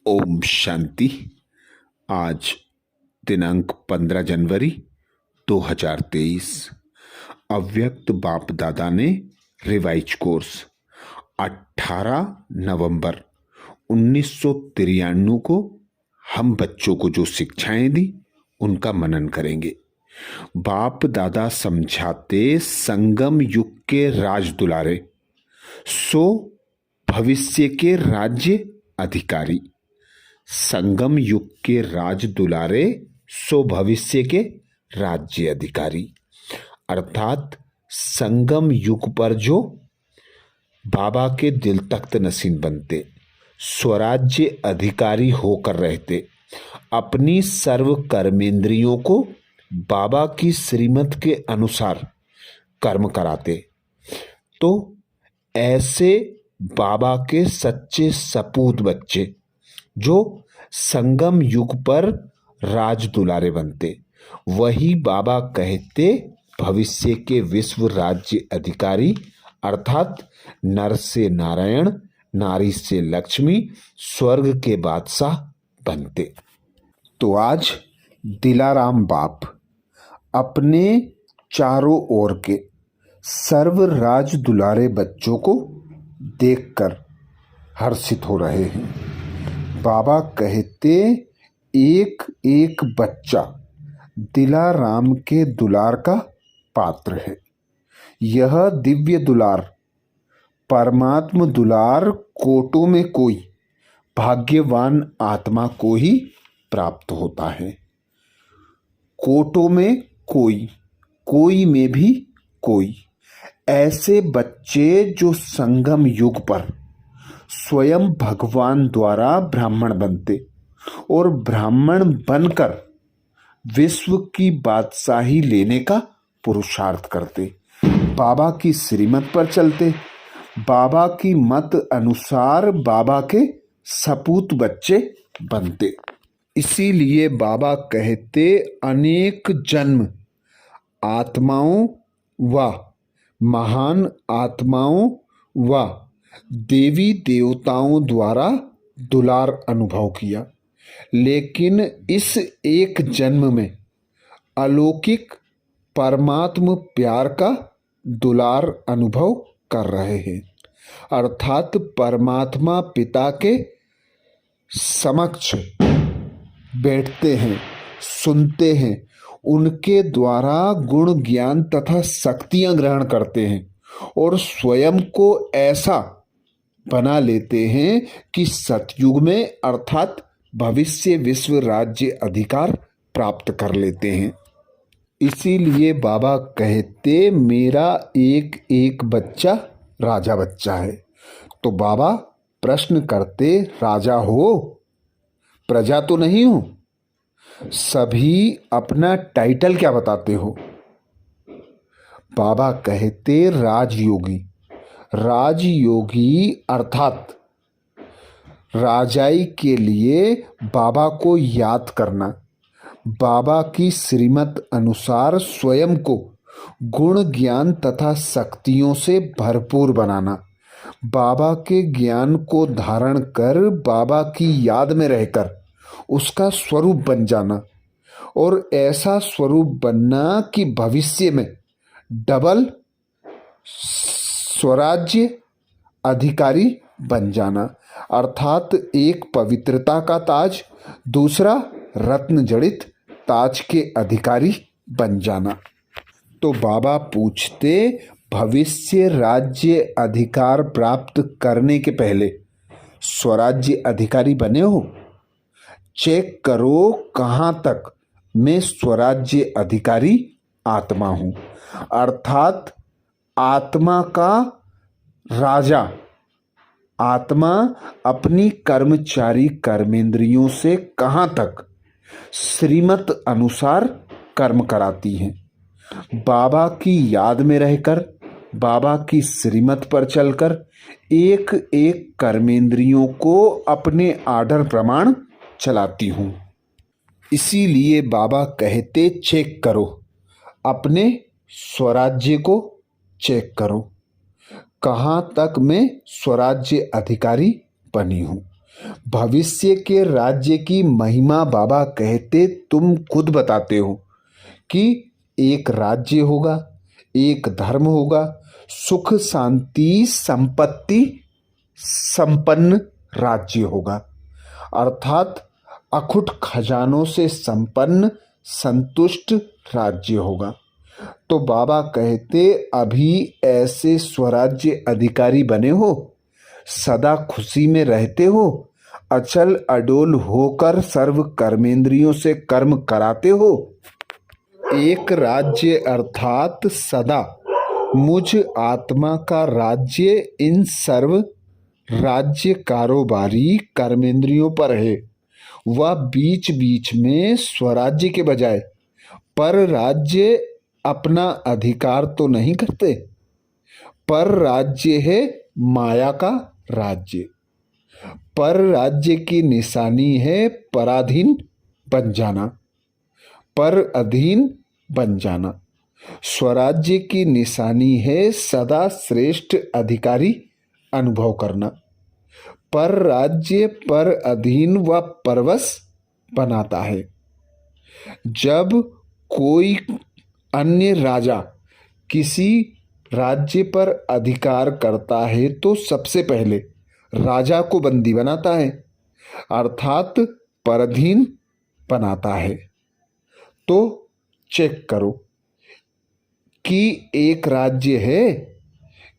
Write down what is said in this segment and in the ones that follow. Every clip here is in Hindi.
ओम शांति। आज दिनांक 15 जनवरी 2023। अव्यक्त बाप दादा ने रिवाइज कोर्स 18 नवंबर 1993 को हम बच्चों को जो शिक्षाएं दी उनका मनन करेंगे। बाप दादा समझाते संगम युग के राज दुलारे सो भविष्य के राज्य अधिकारी। संगम युग के राज दुलारे सो भविष्य के राज्य अधिकारी, अर्थात संगम युग पर जो बाबा के दिल तख्त नसीन बनते, स्वराज्य अधिकारी होकर रहते, अपनी सर्व कर्मेंद्रियों को बाबा की श्रीमत के अनुसार कर्म कराते, तो ऐसे बाबा के सच्चे सपूत बच्चे जो संगम युग पर राज दुलारे बनते, वही बाबा कहते भविष्य के विश्व राज्य अधिकारी, अर्थात नर से नारायण, नारी से लक्ष्मी, स्वर्ग के बादशाह बनते। तो आज दिलाराम बाप अपने चारों ओर के सर्व राज दुलारे बच्चों को देखकर हर्षित हो रहे हैं। बाबा कहते एक एक बच्चा दिलाराम के दुलार का पात्र है। यह दिव्य दुलार, परमात्म दुलार कोटों में कोई भाग्यवान आत्मा को ही प्राप्त होता है। कोटों में कोई, कोई में भी कोई, ऐसे बच्चे जो संगम युग पर स्वयं भगवान द्वारा ब्राह्मण बनते और ब्राह्मण बनकर विश्व की बादशाही लेने का पुरुषार्थ करते, बाबा की श्रीमत पर चलते, बाबा की मत अनुसार बाबा के सपूत बच्चे बनते। इसीलिए बाबा कहते अनेक जन्म आत्माओं व महान आत्माओं व देवी देवताओं द्वारा दुलार अनुभव किया, लेकिन इस एक जन्म में अलौकिक परमात्म प्यार का दुलार अनुभव कर रहे हैं, अर्थात परमात्मा पिता के समक्ष बैठते हैं, सुनते हैं, उनके द्वारा गुण ज्ञान तथा शक्तियां ग्रहण करते हैं और स्वयं को ऐसा बना लेते हैं कि सतयुग में अर्थात भविष्य विश्व राज्य अधिकार प्राप्त कर लेते हैं। इसीलिए बाबा कहते मेरा एक एक बच्चा राजा बच्चा है। तो बाबा प्रश्न करते राजा हो, प्रजा तो नहीं हो? सभी अपना टाइटल क्या बताते हो? बाबा कहते राजयोगी। राजयोगी अर्थात राजाई के लिए बाबा को याद करना, बाबा की श्रीमत अनुसार स्वयं को गुण ज्ञान तथा शक्तियों से भरपूर बनाना, बाबा के ज्ञान को धारण कर बाबा की याद में रहकर उसका स्वरूप बन जाना और ऐसा स्वरूप बनना कि भविष्य में डबल स्वराज्य अधिकारी बन जाना, अर्थात एक पवित्रता का ताज, दूसरा रत्न जड़ित ताज के अधिकारी बन जाना। तो बाबा पूछते भविष्य राज्य अधिकार प्राप्त करने के पहले स्वराज्य अधिकारी बने हो? चेक करो कहाँ तक मैं स्वराज्य अधिकारी आत्मा हूँ, अर्थात आत्मा का राजा। आत्मा अपनी कर्मचारी कर्मेंद्रियों से कहाँ तक श्रीमत अनुसार कर्म कराती हैं। बाबा की याद में रहकर, बाबा की श्रीमत पर चलकर एक एक कर्मेंद्रियों को अपने आर्डर प्रमाण चलाती हूँ। इसीलिए बाबा कहते चेक करो, अपने स्वराज्य को चेक करो, कहाँ तक मैं स्वराज्य अधिकारी बनी हूँ। भविष्य के राज्य की महिमा बाबा कहते तुम खुद बताते हो कि एक राज्य होगा, एक धर्म होगा, सुख शांति संपत्ति संपन्न राज्य होगा, अर्थात अखुट खजानों से संपन्न संतुष्ट राज्य होगा। तो बाबा कहते अभी ऐसे स्वराज्य अधिकारी बने हो, सदा खुशी में रहते हो, अचल अडोल होकर सर्व कर्मेंद्रियों से कर्म कराते हो। एक राज्य अर्थात सदा मुझ आत्मा का राज्य इन सर्व राज्य कारोबारी कर्मेंद्रियों पर है। वह बीच बीच में स्वराज्य के बजाय पर राज्य अपना अधिकार तो नहीं करते। पर राज्य है माया का राज्य। पर राज्य की निशानी है पराधीन बन जाना, पर अधीन बन जाना। स्वराज्य की निशानी है सदा श्रेष्ठ अधिकारी अनुभव करना। पर राज्य पर अधीन व परवश बनाता है। जब कोई अन्य राजा किसी राज्य पर अधिकार करता है तो सबसे पहले राजा को बंदी बनाता है, अर्थात पराधीन बनाता है। तो चेक करो कि एक राज्य है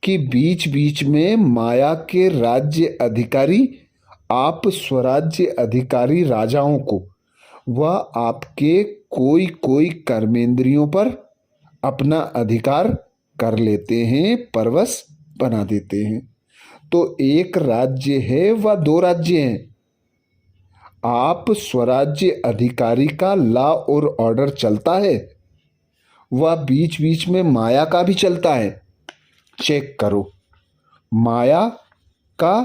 कि बीच बीच में माया के राज्य अधिकारी आप स्वराज्य अधिकारी राजाओं को व आपके कोई कोई कर्मेंद्रियों पर अपना अधिकार कर लेते हैं, परवश बना देते हैं। तो एक राज्य है व दो राज्य हैं। आप स्वराज्य अधिकारी का लॉ और ऑर्डर चलता है, वह बीच बीच में माया का भी चलता है। चेक करो माया का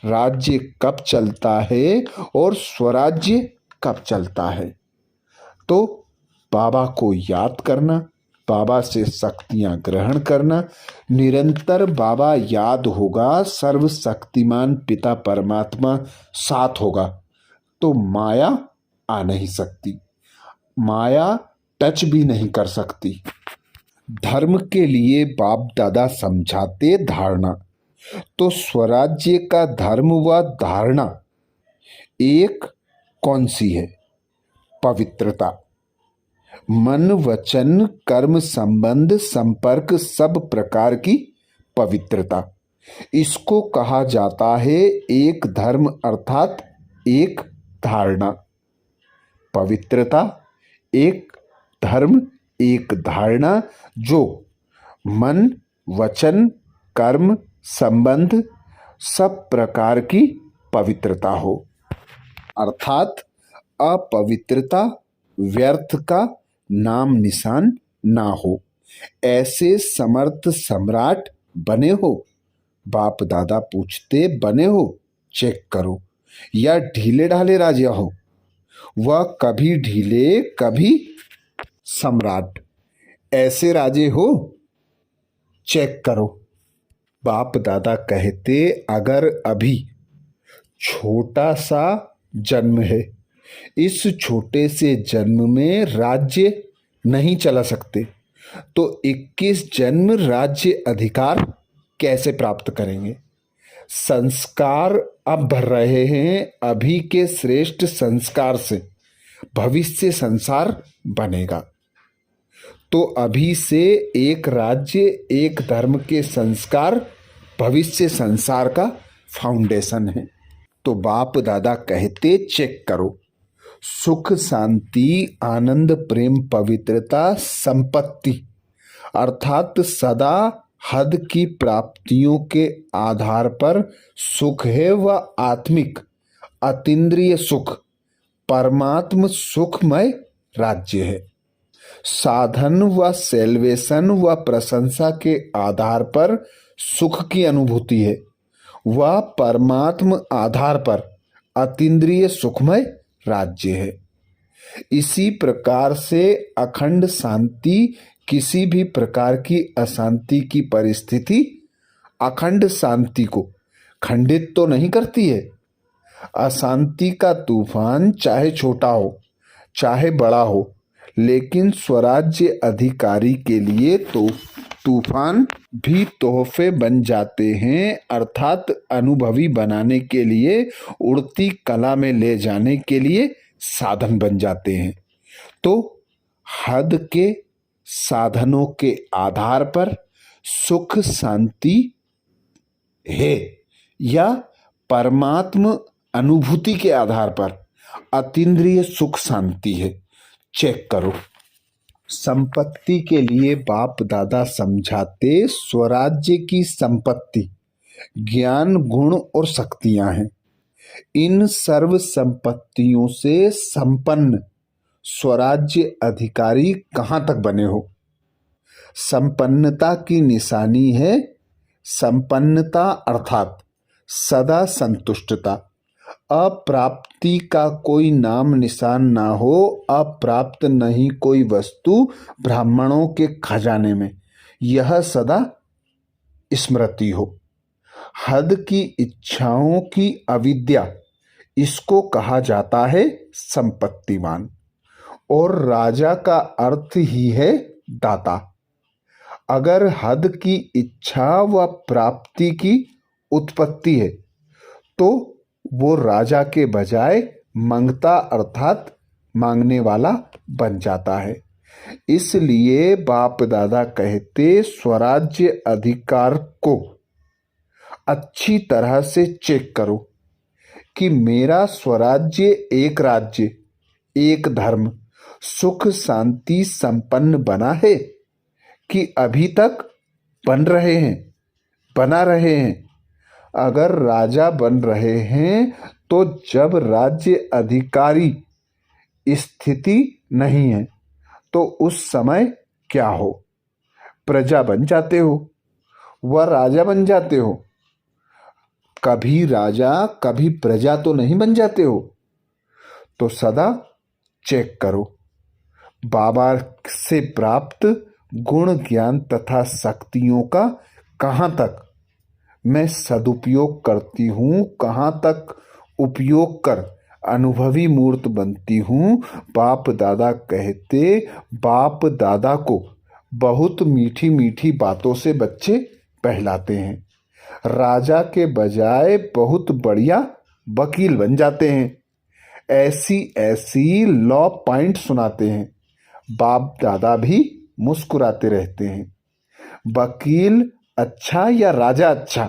राज्य कब चलता है और स्वराज्य कब चलता है। तो बाबा को याद करना, बाबा से शक्तियां ग्रहण करना, निरंतर बाबा याद होगा, सर्वशक्तिमान पिता परमात्मा साथ होगा तो माया आ नहीं सकती, माया टच भी नहीं कर सकती। धर्म के लिए बाप दादा समझाते धारणा। तो स्वराज्य का धर्म व धारणा एक कौन सी है? पवित्रता। मन वचन कर्म संबंध संपर्क सब प्रकार की पवित्रता, इसको कहा जाता है एक धर्म अर्थात एक धारणा। पवित्रता एक धर्म एक धारणा जो मन वचन कर्म संबंध सब प्रकार की पवित्रता हो, अर्थात अपवित्रता व्यर्थ का नाम निशान ना हो। ऐसे समर्थ सम्राट बने हो? बाप दादा पूछते बने हो? चेक करो। या ढीले ढाले राजा हो? वह कभी ढीले कभी सम्राट, ऐसे राजे हो? चेक करो। बाप दादा कहते अगर अभी छोटा सा जन्म है, इस छोटे से जन्म में राज्य नहीं चला सकते तो 21 जन्म राज्य अधिकार कैसे प्राप्त करेंगे? संस्कार अब भर रहे हैं, अभी के श्रेष्ठ संस्कार से भविष्य संसार बनेगा। तो अभी से एक राज्य एक धर्म के संस्कार भविष्य संसार का फाउंडेशन है। तो बाप दादा कहते चेक करो। सुख शांति आनंद प्रेम पवित्रता संपत्ति अर्थात सदा हद की प्राप्तियों के आधार पर सुख है व आत्मिक अतीन्द्रिय सुख परमात्म सुखमय राज्य है। साधन व सेल्वेशन व प्रशंसा के आधार पर सुख की अनुभूति है, वह परमात्म आधार पर अतीन्द्रिय सुखमय राज्य है। इसी प्रकार से अखंड शांति किसी भी प्रकार की अशांति की परिस्थिति अखंड शांति को खंडित तो नहीं करती है, अशांति का तूफान चाहे छोटा हो चाहे बड़ा हो, लेकिन स्वराज्य अधिकारी के लिए तो तूफान भी तोहफे बन जाते हैं, अर्थात अनुभवी बनाने के लिए, उड़ती कला में ले जाने के लिए साधन बन जाते हैं। तो हद के साधनों के आधार पर सुख शांति है या परमात्म अनुभूति के आधार पर अतीन्द्रिय सुख शांति है, चेक करो। संपत्ति के लिए बाप दादा समझाते स्वराज्य की संपत्ति ज्ञान गुण और शक्तियां हैं। इन सर्व संपत्तियों से संपन्न स्वराज्य अधिकारी कहां तक बने हो? संपन्नता की निशानी है संपन्नता, अर्थात सदा संतुष्टता। अप्राप्ति का कोई नाम निशान ना हो, अप्राप्त नहीं कोई वस्तु ब्राह्मणों के खजाने में, यह सदा स्मृति हो। हद की इच्छाओं की अविद्या, इसको कहा जाता है संपत्तिवान। और राजा का अर्थ ही है दाता। अगर हद की इच्छा व प्राप्ति की उत्पत्ति है तो वो राजा के बजाय मंगता अर्थात मांगने वाला बन जाता है। इसलिए बाप दादा कहते स्वराज्य अधिकार को अच्छी तरह से चेक करो कि मेरा स्वराज्य एक राज्य, एक धर्म, सुख शांति संपन्न बना है कि अभी तक बन रहे हैं, बना रहे हैं। अगर राजा बन रहे हैं तो जब राज्य अधिकारी स्थिति नहीं है तो उस समय क्या हो? प्रजा बन जाते हो व राजा बन जाते हो। कभी राजा कभी प्रजा तो नहीं बन जाते हो। तो सदा चेक करो बाबा से प्राप्त गुण ज्ञान तथा शक्तियों का कहाँ तक मैं सदुपयोग करती हूँ, कहाँ तक उपयोग कर अनुभवी मूर्त बनती हूँ। बाप दादा कहते बाप दादा को बहुत मीठी मीठी बातों से बच्चे बहलाते हैं, राजा के बजाय बहुत बढ़िया वकील बन जाते हैं, ऐसी ऐसी लॉ पॉइंट सुनाते हैं। बाप दादा भी मुस्कुराते रहते हैं। वकील अच्छा या राजा अच्छा?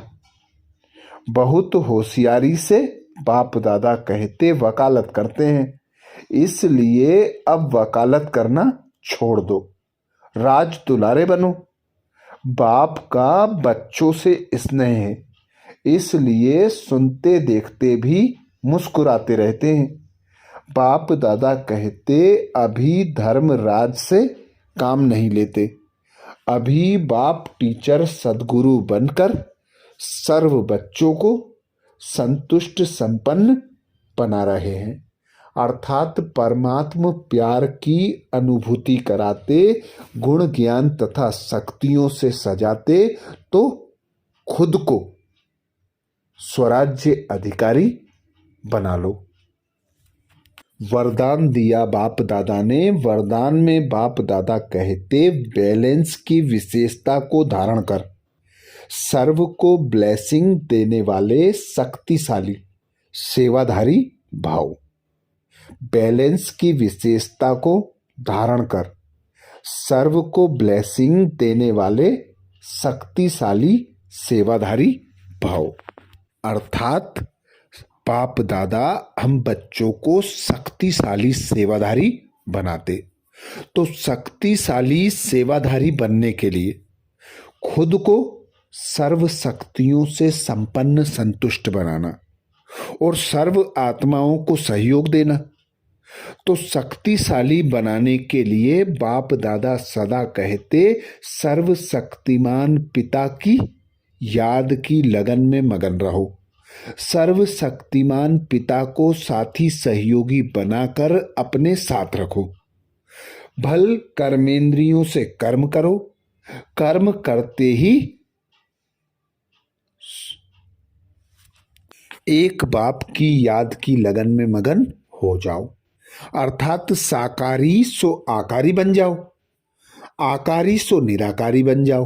बहुत होशियारी से बाप दादा कहते वकालत करते हैं। इसलिए अब वकालत करना छोड़ दो, राज दुलारे बनो। बाप का बच्चों से स्नेह है, इसलिए सुनते देखते भी मुस्कुराते रहते हैं। बाप दादा कहते अभी धर्म राज से काम नहीं लेते, अभी बाप टीचर सद्गुरु बनकर सर्व बच्चों को संतुष्ट संपन्न बना रहे हैं, अर्थात परमात्म प्यार की अनुभूति कराते, गुण ज्ञान तथा शक्तियों से सजाते, तो खुद को स्वराज्य अधिकारी बना लो। वरदान दिया बाप दादा ने। वरदान में बाप दादा कहते बैलेंस की विशेषता को धारण कर सर्व को ब्लेसिंग देने वाले शक्तिशाली सेवाधारी भाव। बैलेंस की विशेषता को धारण कर सर्व को ब्लेसिंग देने वाले शक्तिशाली सेवाधारी भाव, अर्थात बाप दादा हम बच्चों को शक्तिशाली सेवाधारी बनाते। तो शक्तिशाली सेवाधारी बनने के लिए खुद को सर्व शक्तियों से संपन्न संतुष्ट बनाना और सर्व आत्माओं को सहयोग देना। तो शक्तिशाली बनाने के लिए बाप दादा सदा कहते सर्व शक्तिमान पिता की याद की लगन में मगन रहो। सर्व शक्तिमान पिता को साथी सहयोगी बनाकर अपने साथ रखो। भल कर्मेंद्रियों से कर्म करो, कर्म करते ही एक बाप की याद की लगन में मगन हो जाओ, अर्थात साकारी सो आकारी बन जाओ, आकारी सो निराकारी बन जाओ।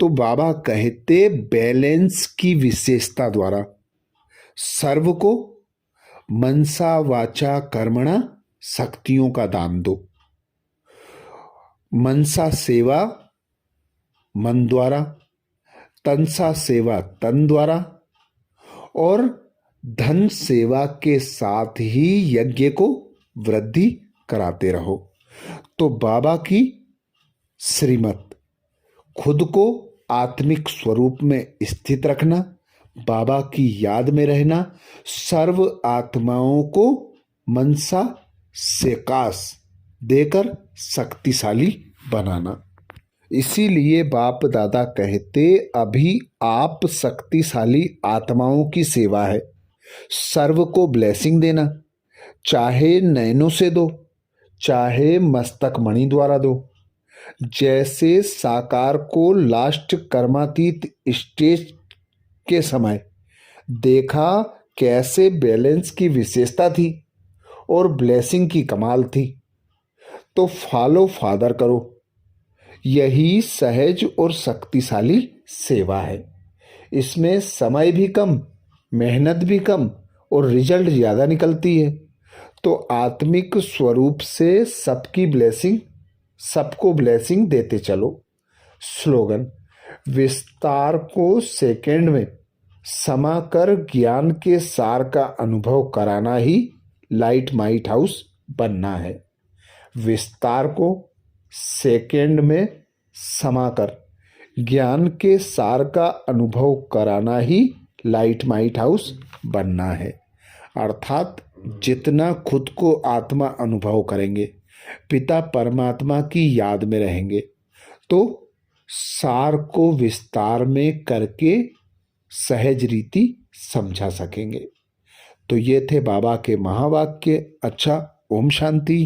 तो बाबा कहते बैलेंस की विशेषता द्वारा सर्व को मनसा वाचा कर्मणा शक्तियों का दान दो। मनसा सेवा मन द्वारा, तनसा सेवा तन द्वारा और धन सेवा के साथ ही यज्ञ को वृद्धि कराते रहो। तो बाबा की श्रीमत, खुद को आत्मिक स्वरूप में स्थित रखना, बाबा की याद में रहना, सर्व आत्माओं को मनसा सेकास देकर शक्तिशाली बनाना। इसीलिए बाप दादा कहते अभी आप शक्तिशाली आत्माओं की सेवा है। सर्व को ब्लेसिंग देना, चाहे नयनों से दो, चाहे मस्तक मणि द्वारा दो। जैसे साकार को लास्ट कर्मातीत स्टेज के समय देखा कैसे बैलेंस की विशेषता थी और ब्लेसिंग की कमाल थी, तो फॉलो फादर करो। यही सहज और शक्तिशाली सेवा है। इसमें समय भी कम, मेहनत भी कम और रिजल्ट ज़्यादा निकलती है। तो आत्मिक स्वरूप से सबकी ब्लेसिंग, सबको ब्लेसिंग देते चलो। स्लोगन, विस्तार को सेकंड में समाकर ज्ञान के सार का अनुभव कराना ही लाइट माइट हाउस बनना है। विस्तार को सेकंड में समाकर ज्ञान के सार का अनुभव कराना ही लाइट माइट हाउस बनना है। अर्थात जितना खुद को आत्मा अनुभव करेंगे, पिता परमात्मा की याद में रहेंगे, तो सार को विस्तार में करके सहज रीति समझा सकेंगे। तो ये थे बाबा के महावाक्य। अच्छा, ओम शांति।